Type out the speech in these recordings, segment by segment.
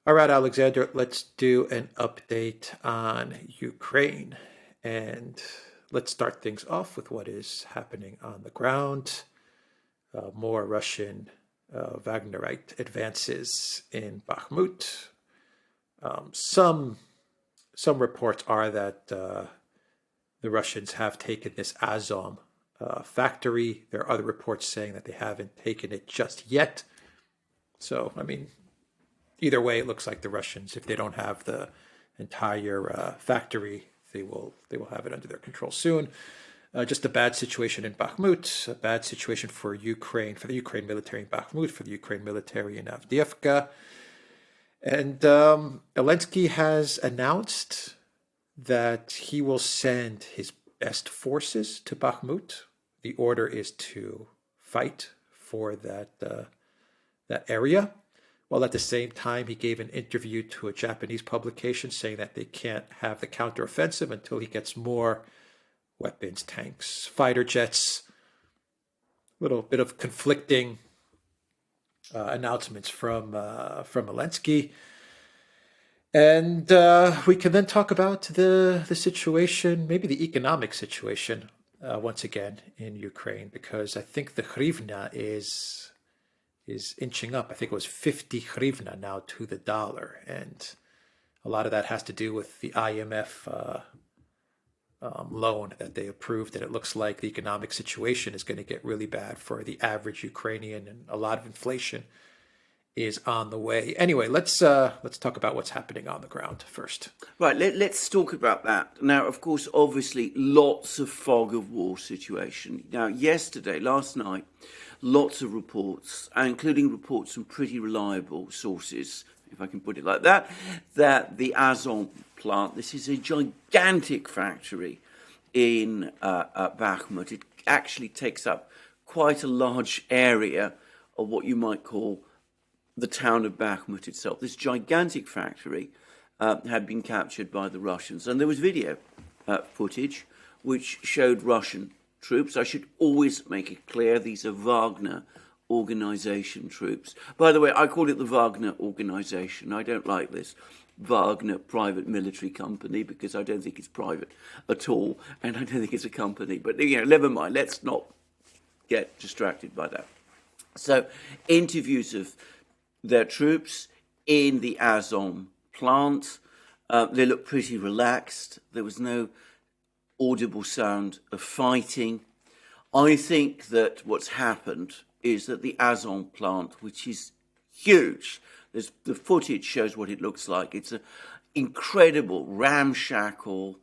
All right, Alexander, let's do an update on Ukraine. And let's start things off with what is happening on the ground. More Russian Wagnerite advances in Bakhmut. Some reports are that the Russians have taken this Azom factory. There are other reports saying that they haven't taken it just yet. So, I mean, either way, it looks like the Russians, if they don't have the entire factory, they will have it under their control soon. Just a bad situation in Bakhmut, a bad situation for Ukraine, for the Ukraine military in Bakhmut, for the Ukraine military in Avdiivka. And Zelensky has announced that he will send his best forces to Bakhmut. The order is to fight for that area. While at the same time, he gave an interview to a Japanese publication saying that they can't have the counteroffensive until he gets more weapons, tanks, fighter jets. A little bit of conflicting announcements from Zelensky. And we can then talk about the situation, maybe the economic situation, once again in Ukraine, because I think the hryvnia is inching up. I think it was 50 hryvnia now to the dollar, and a lot of that has to do with the IMF loan that they approved, and it looks like the economic situation is going to get really bad for the average Ukrainian, and a lot of inflation is on the way. Anyway, let's talk about what's happening on the ground first. Right, let's talk about that. Now, of course, obviously, lots of fog of war situation. Now, last night, lots of reports, including reports from pretty reliable sources, if I can put it like that the Azov plant, this is a gigantic factory in Bakhmut. It actually takes up quite a large area of what you might call the town of Bakhmut itself. This gigantic factory had been captured by the Russians, and there was video footage which showed Russian troops. I should always make it clear these are Wagner organization troops. By the way, I call it the Wagner organization. I don't like this Wagner private military company because I don't think it's private at all, and I don't think it's a company. But never mind. Let's not get distracted by that. So, interviews of their troops in the Azov plant. They looked pretty relaxed. There was no audible sound of fighting. I think that what's happened is that the Azov plant, which is huge, the footage shows what it looks like. It's an incredible, ramshackle,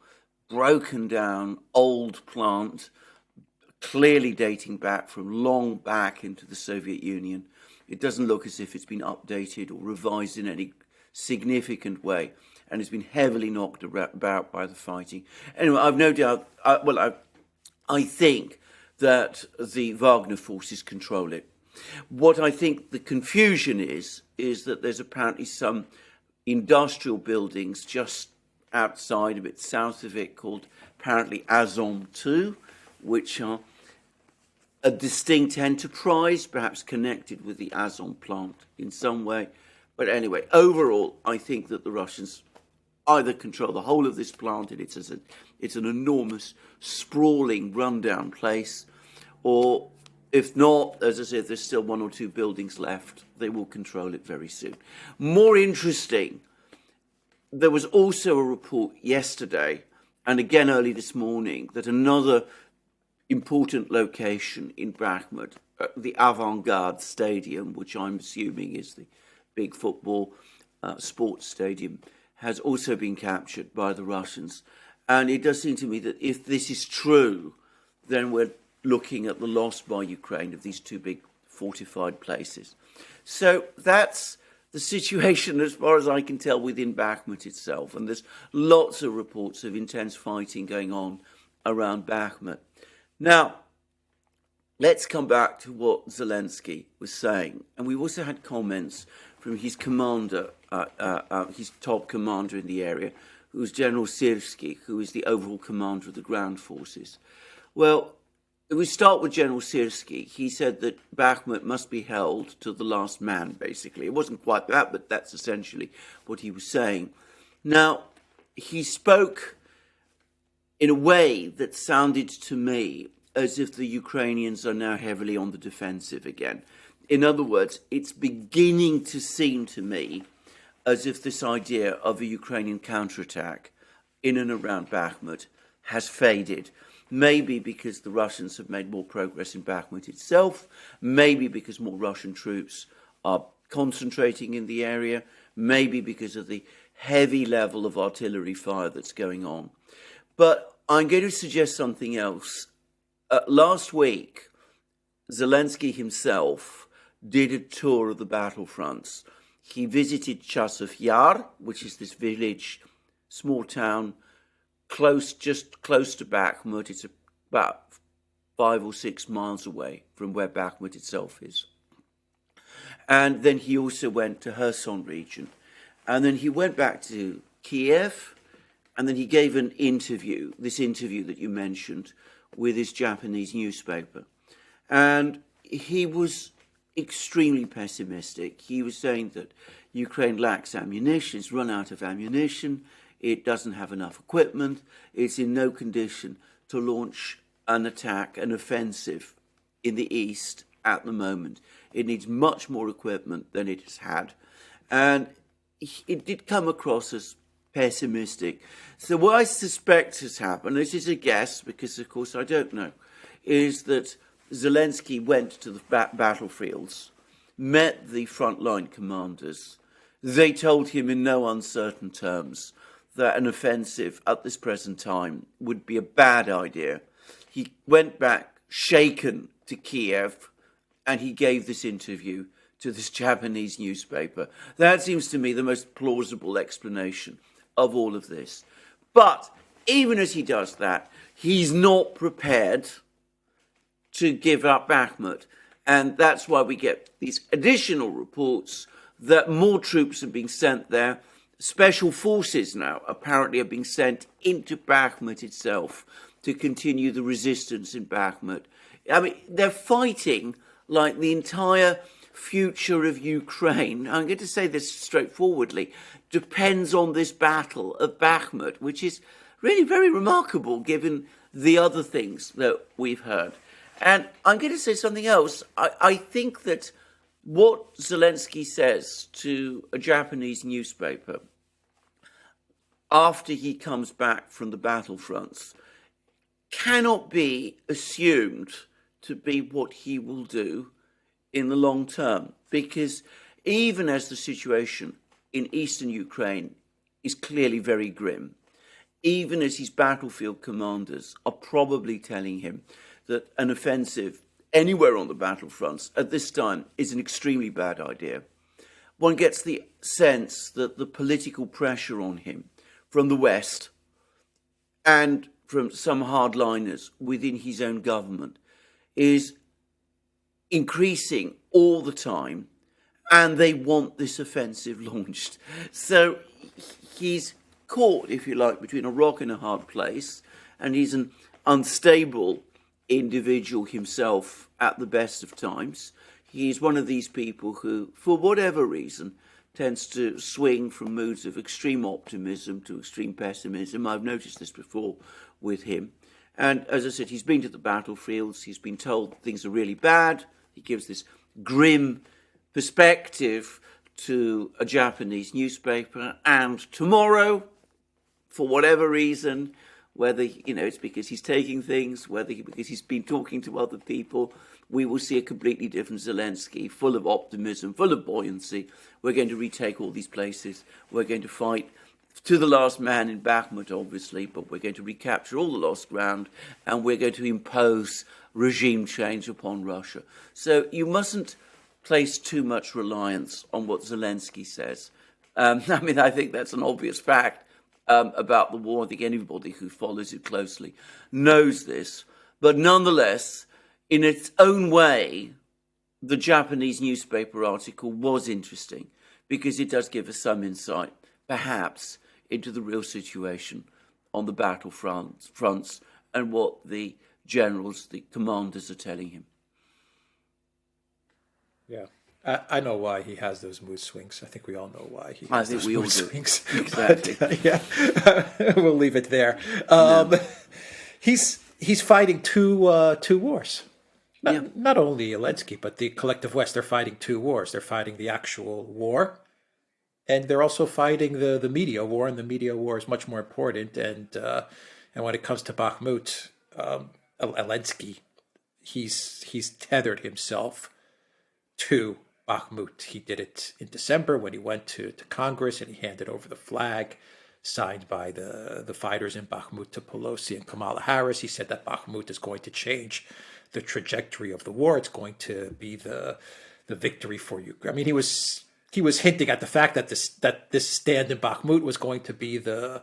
broken down, old plant, clearly dating back from long back into the Soviet Union. It doesn't look as if it's been updated or revised in any significant way, and it's been heavily knocked about by the fighting. Anyway, I've no doubt, I think that the Wagner forces control it. What I think the confusion is that there's apparently some industrial buildings just outside of it, south of it, called apparently Azom 2, which are a distinct enterprise, perhaps connected with the Azov plant in some way. But anyway, overall, I think that the Russians either control the whole of this plant, and it's an enormous, sprawling, rundown place, or if not, as I said, there's still one or two buildings left. They will control it very soon. More interesting, there was also a report yesterday, and again early this morning, that another important location in Bakhmut, the Avant-Garde Stadium, which I'm assuming is the big football sports stadium, has also been captured by the Russians. And it does seem to me that if this is true, then we're looking at the loss by Ukraine of these two big fortified places. So that's the situation, as far as I can tell, within Bakhmut itself. And there's lots of reports of intense fighting going on around Bakhmut. Now, let's come back to what Zelensky was saying. And we also had comments from his commander, his top commander in the area, who was General Syrskyi, who is the overall commander of the ground forces. Well, we start with General Sirski. He said that Bakhmut must be held to the last man, basically. It wasn't quite that, but that's essentially what he was saying. Now, he spoke in a way that sounded to me as if the Ukrainians are now heavily on the defensive again. In other words, it's beginning to seem to me as if this idea of a Ukrainian counterattack in and around Bakhmut has faded. Maybe because the Russians have made more progress in Bakhmut itself, maybe because more Russian troops are concentrating in the area, maybe because of the heavy level of artillery fire that's going on. But I'm going to suggest something else. Last week, Zelensky himself did a tour of the battlefronts. He visited Chasov Yar, which is this village, small town, just close to Bakhmut. It's about 5 or 6 miles away from where Bakhmut itself is. And then he also went to Kherson region. And then he went back to Kiev, and then he gave an interview, this interview that you mentioned, with his Japanese newspaper. And he was extremely pessimistic. He was saying that Ukraine lacks ammunition, it's run out of ammunition, it doesn't have enough equipment, it's in no condition to launch an attack, an offensive in the east at the moment. It needs much more equipment than it has had. And it did come across as pessimistic. So what I suspect has happened, this is a guess because of course I don't know, is that Zelensky went to the battlefields, met the frontline commanders. They told him in no uncertain terms that an offensive at this present time would be a bad idea. He went back shaken to Kiev and he gave this interview to this Japanese newspaper. That seems to me the most plausible explanation of all of this. But even as he does that, he's not prepared to give up Bakhmut. And that's why we get these additional reports that more troops are being sent there. Special forces now apparently are being sent into Bakhmut itself to continue the resistance in Bakhmut. I mean, they're fighting like the entire future of Ukraine, I'm going to say this straightforwardly, depends on this battle of Bakhmut, which is really very remarkable given the other things that we've heard. And I'm going to say something else. I think that what Zelensky says to a Japanese newspaper after he comes back from the battlefronts cannot be assumed to be what he will do in the long term, because even as the situation in eastern Ukraine is clearly very grim, even as his battlefield commanders are probably telling him that an offensive anywhere on the battlefronts at this time is an extremely bad idea, one gets the sense that the political pressure on him from the West and from some hardliners within his own government is increasing all the time, and they want this offensive launched. So he's caught, if you like, between a rock and a hard place, and he's an unstable individual himself at the best of times. He's one of these people who, for whatever reason, tends to swing from moods of extreme optimism to extreme pessimism. I've noticed this before with him. And as I said, he's been to the battlefields, he's been told things are really bad. He gives this grim perspective to a Japanese newspaper, and tomorrow, for whatever reason, whether it's because he's taking things, whether because he's been talking to other people, we will see a completely different Zelensky, full of optimism, full of buoyancy. We're going to retake all these places. We're going to fight to the last man in Bakhmut, obviously, but we're going to recapture all the lost ground, and we're going to impose regime change upon Russia. So you mustn't place too much reliance on what Zelensky says. I think that's an obvious fact about the war. I think anybody who follows it closely knows this. But nonetheless, in its own way, the Japanese newspaper article was interesting because it does give us some insight, perhaps, into the real situation on the battlefronts and what the generals, the commanders are telling him. Yeah. I know why he has those mood swings. I think we all know why he I has think those we all mood do. swings. Exactly. But, yeah, we'll leave it there. He's fighting two wars. Not only Zelensky, but the collective West. They're fighting two wars. They're fighting the actual war, and they're also fighting the media war. And the media war is much more important. And when it comes to Bakhmut, Zelensky, he's tethered himself to Bakhmut. He did it in December when he went to Congress and he handed over the flag signed by the fighters in Bakhmut to Pelosi and Kamala Harris. He said that Bakhmut is going to change the trajectory of the war. It's going to be the victory for Ukraine. I mean, he was hinting at the fact that this stand in Bakhmut was going to be the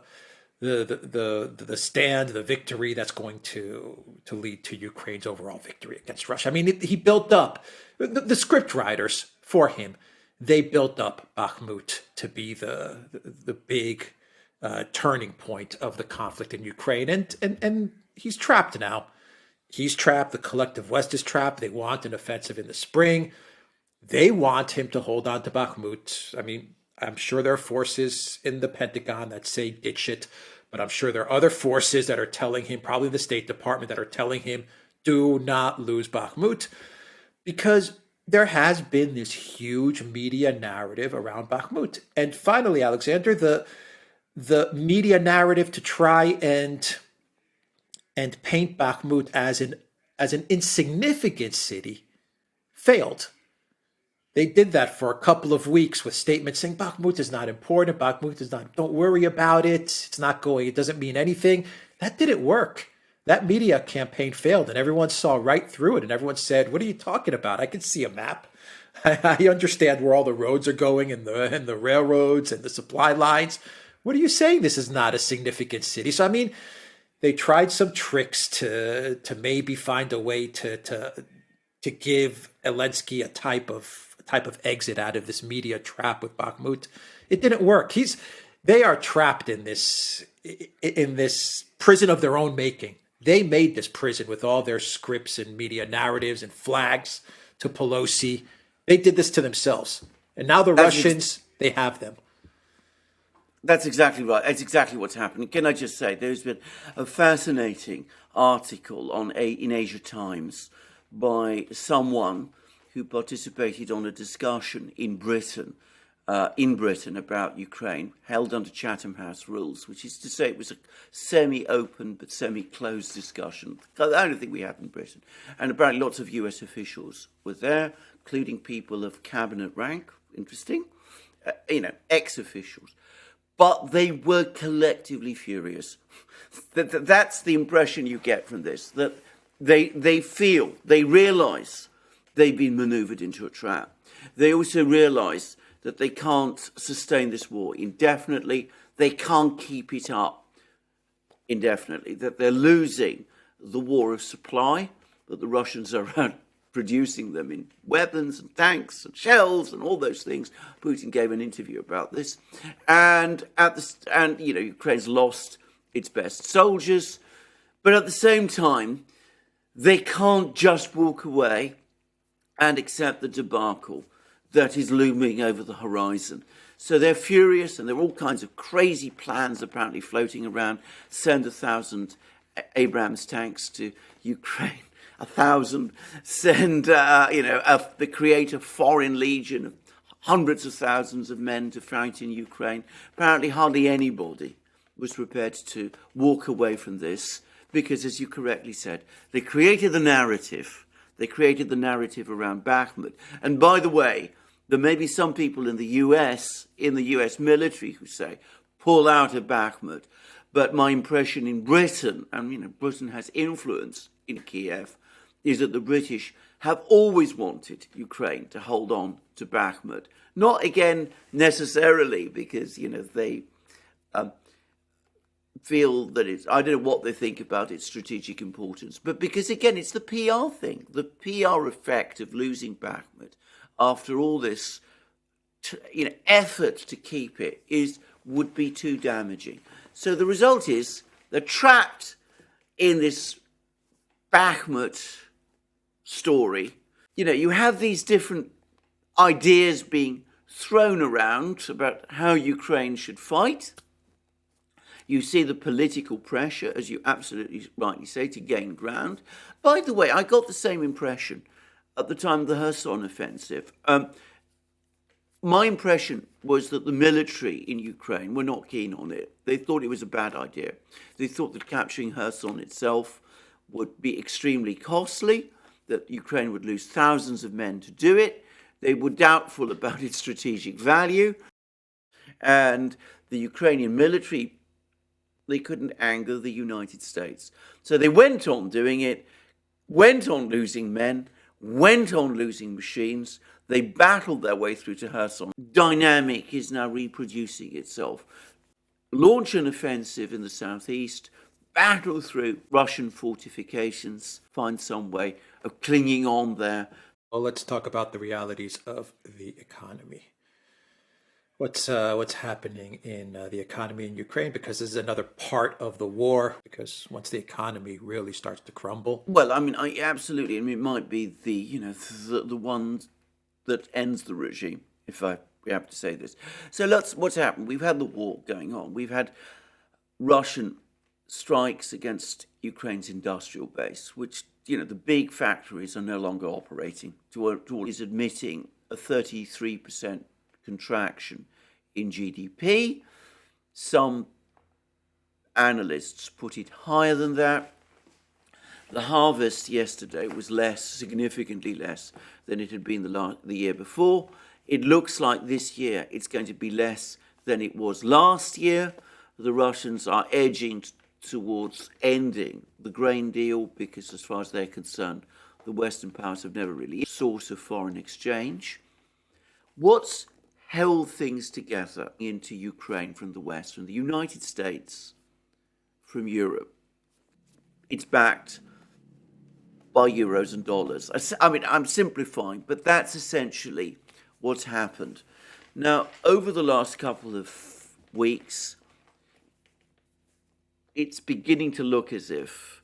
stand, the victory that's going to lead to Ukraine's overall victory against Russia. I mean, he built up the script writers for him. They built up Bakhmut to be the big turning point of the conflict in Ukraine, and he's trapped now. He's trapped. The collective West is trapped. They want an offensive in the spring. They want him to hold on to Bakhmut. I mean, I'm sure there are forces in the Pentagon that say ditch it, but I'm sure there are other forces that are telling him, probably the State Department, that are telling him, do not lose Bakhmut, because there has been this huge media narrative around Bakhmut. And finally, Alexander, the media narrative to try and paint Bakhmut as an insignificant city failed. They did that for a couple of weeks with statements saying Bakhmut is not important, Bakhmut is not, don't worry about it, it doesn't mean anything. That didn't work. That media campaign failed, and everyone saw right through it, and everyone said, what are you talking about? I can see a map. I understand where all the roads are going and the railroads and the supply lines. What are you saying? This is not a significant city. So, I mean, they tried some tricks to maybe find a way to give Zelensky a type of exit out of this media trap with Bakhmut. It didn't work. They are trapped in this prison of their own making. They made this prison with all their scripts and media narratives and flags to Pelosi. They did this to themselves. And now the Russians, they have them. That's exactly right. That's exactly what's happening. Can I just say, there's been a fascinating article in Asia Times by someone who participated on a discussion in Britain about Ukraine, held under Chatham House rules, which is to say it was a semi-open but semi-closed discussion. I don't think we have in Britain. And apparently lots of US officials were there, including people of cabinet rank, interesting, ex-officials. But they were collectively furious. That's the impression you get from this, that they realise they've been manoeuvred into a trap. They also realise that they can't sustain this war indefinitely. They can't keep it up indefinitely, that they're losing the war of supply, that the Russians are out producing them in weapons and tanks and shells and all those things. Putin gave an interview about this. And Ukraine's lost its best soldiers. But at the same time, they can't just walk away and accept the debacle that is looming over the horizon. So they're furious, and there are all kinds of crazy plans apparently floating around. Send 1,000 Abrams tanks to Ukraine, 1,000. Send, create a foreign legion of hundreds of thousands of men to fight in Ukraine. Apparently hardly anybody was prepared to walk away from this because, as you correctly said, they created the narrative. They created the narrative around Bakhmut. And by the way, there may be some people in the US military who say, pull out of Bakhmut. But my impression in Britain, and Britain has influence in Kiev, is that the British have always wanted Ukraine to hold on to Bakhmut. Not again necessarily because, they feel that I don't know what they think about its strategic importance, but because again, it's the PR thing, the PR effect of losing Bakhmut after all this, effort to keep it would be too damaging. So the result is they're trapped in this Bakhmut story, you have these different ideas being thrown around about how Ukraine should fight. You see the political pressure, as you absolutely rightly say, to gain ground. By the way, I got the same impression at the time of the Kherson offensive. My impression was that the military in Ukraine were not keen on it. They thought it was a bad idea. They thought that capturing Kherson itself would be extremely costly, that Ukraine would lose thousands of men to do it. They were doubtful about its strategic value. And the Ukrainian military, they couldn't anger the United States. So they went on doing it, went on losing men, went on losing machines. They battled their way through to Kherson. Dynamic is now reproducing itself. Launch an offensive in the southeast, battle through Russian fortifications, find some way of clinging on there. Well, let's talk about the realities of the economy. What's happening in the economy in Ukraine? Because this is another part of the war. Because once the economy really starts to crumble, well, absolutely. It might be the one that ends the regime, if we have to say this. So what's happened? We've had the war going on. We've had Russian strikes against Ukraine's industrial base, which the big factories are no longer operating. Duran is admitting a 33% contraction in GDP. Some analysts put it higher than that. The harvest yesterday was significantly less than it had been the year before. It looks like this year it's going to be less than it was last year. The Russians are edging towards ending the grain deal because, as far as they're concerned, the Western powers have never really been a source of foreign exchange. What's held things together into Ukraine from the West, from the United States, from Europe? It's backed by euros and dollars. I'm simplifying, but that's essentially what's happened. Now, over the last couple of weeks, it's beginning to look as if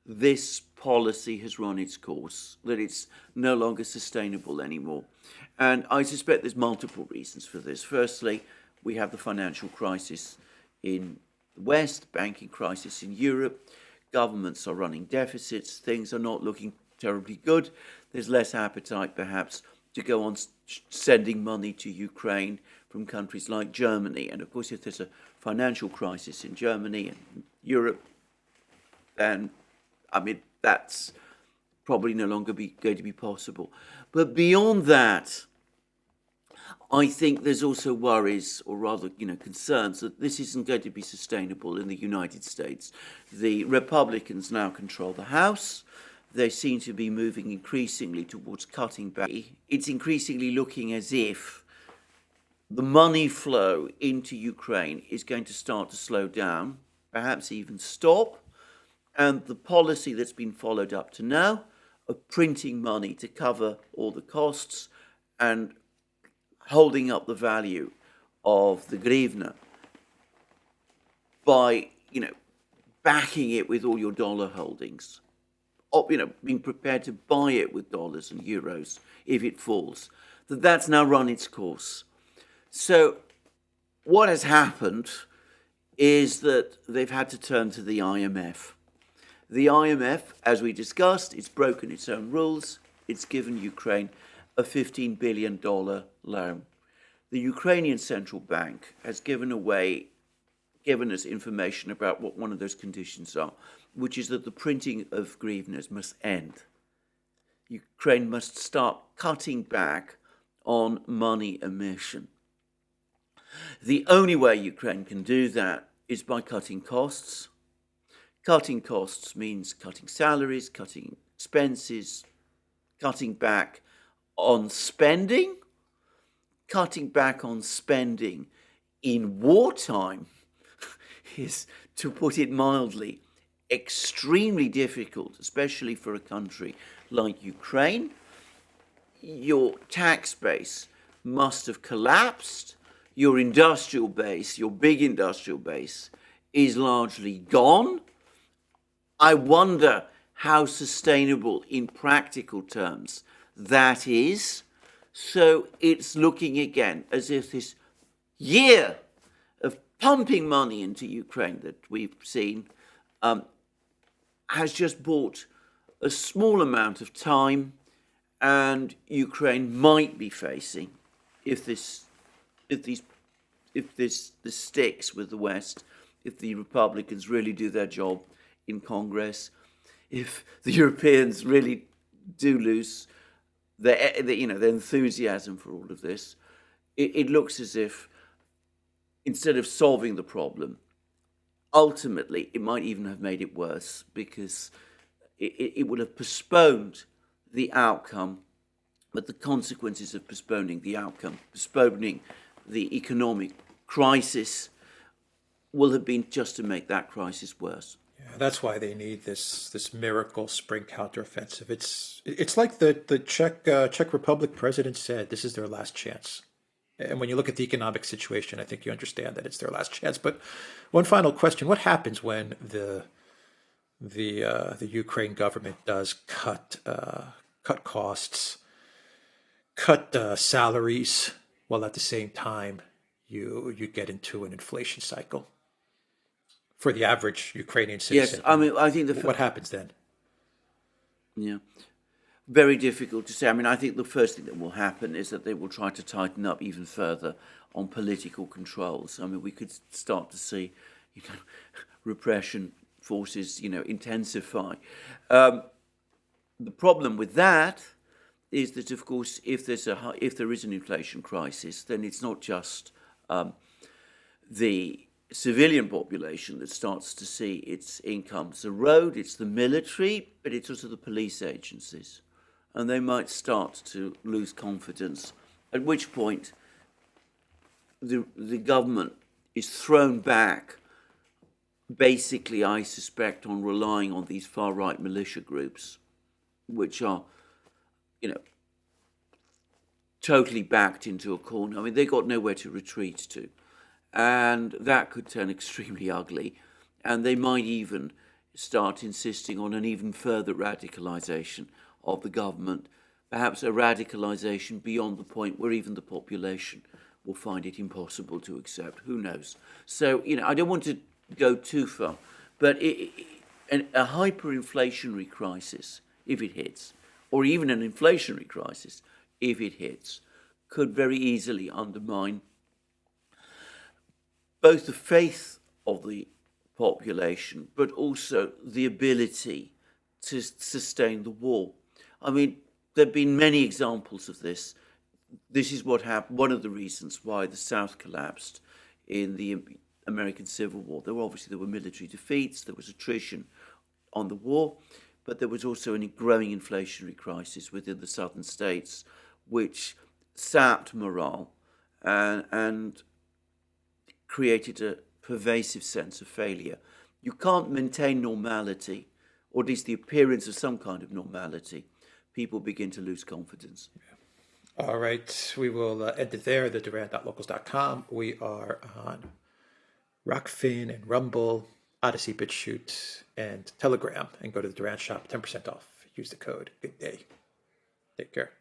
this policy has run its course, that it's no longer sustainable anymore. And I suspect there's multiple reasons for this. Firstly, we have the financial crisis in the West, banking crisis in Europe. Governments are running deficits. Things are not looking terribly good. There's less appetite, perhaps, to go on sending money to Ukraine from countries like Germany. And of course, if there's a financial crisis in Germany and Europe, then, that's probably no longer going to be possible. But beyond that, I think there's also worries, or rather, concerns that this isn't going to be sustainable in the United States. The Republicans now control the House. They seem to be moving increasingly towards cutting back. It's increasingly looking as if the money flow into Ukraine is going to start to slow down, perhaps even stop. And the policy that's been followed up to now of printing money to cover all the costs and holding up the value of the hryvnia by, backing it with all your dollar holdings, or, being prepared to buy it with dollars and euros if it falls, that's now run its course. So what has happened is that they've had to turn to the IMF. The IMF, as we discussed, it's broken its own rules. It's given Ukraine a $15 billion loan. The Ukrainian central bank has given us information about what one of those conditions are, which is that the printing of hryvnias must end. Ukraine must start cutting back on money emission. The only way Ukraine can do that is by cutting costs. Cutting costs means cutting salaries, cutting expenses, cutting back on spending. Cutting back on spending in wartime is, to put it mildly, extremely difficult, especially for a country like Ukraine. Your tax base must have collapsed. Your industrial base, your big industrial base, is largely gone. I wonder how sustainable in practical terms that is. So it's looking again as if this year of pumping money into Ukraine that we've seen has just bought a small amount of time, and Ukraine might be facing, if this sticks with the West, if the Republicans really do their job in Congress, if the Europeans really do lose their enthusiasm for all of this, it looks as if instead of solving the problem, ultimately it might even have made it worse, because it would have postponed the outcome, but the consequences of postponing the outcome, postponing the economic crisis, will have been just to make that crisis worse. Yeah, that's why they need this miracle spring counteroffensive. It's like the Czech Republic president said, this is their last chance. And when you look at the economic situation, I think you understand that it's their last chance. But one final question: what happens when the Ukraine government does cut costs, cut salaries, while at the same time you get into an inflation cycle for the average Ukrainian citizen? Yes, I mean, I think what happens then? Yeah, very difficult to say. I mean, I think the first thing that will happen is that they will try to tighten up even further on political controls. I mean, we could start to see, repression forces, intensify. The problem with that is that, of course, if there is an inflation crisis, then it's not just the civilian population that starts to see its incomes erode. It's the military, but it's also the police agencies, and they might start to lose confidence. At which point, the government is thrown back. Basically, I suspect, on relying on these far-right militia groups, which are, totally backed into a corner. I mean, they got nowhere to retreat to. And that could turn extremely ugly. And they might even start insisting on an even further radicalization of the government, perhaps a radicalization beyond the point where even the population will find it impossible to accept. Who knows? So, I don't want to go too far, but a hyperinflationary crisis, if it hits, or even an inflationary crisis, if it hits, could very easily undermine both the faith of the population, but also the ability to sustain the war. I mean, there have been many examples of this. This is what happened. One of the reasons why the South collapsed in the American Civil War. There were military defeats, there was attrition on the war, but there was also a growing inflationary crisis within the southern states, which sapped morale and created a pervasive sense of failure. You can't maintain normality, or at least the appearance of some kind of normality. People begin to lose confidence. All right, we will end it there. The Duran.locals.com. We are on Rockfin and Rumble, ODYSEE, BitChute, and Telegram. And go to the Duran shop, 10% off. Use the code. Good day. Take care.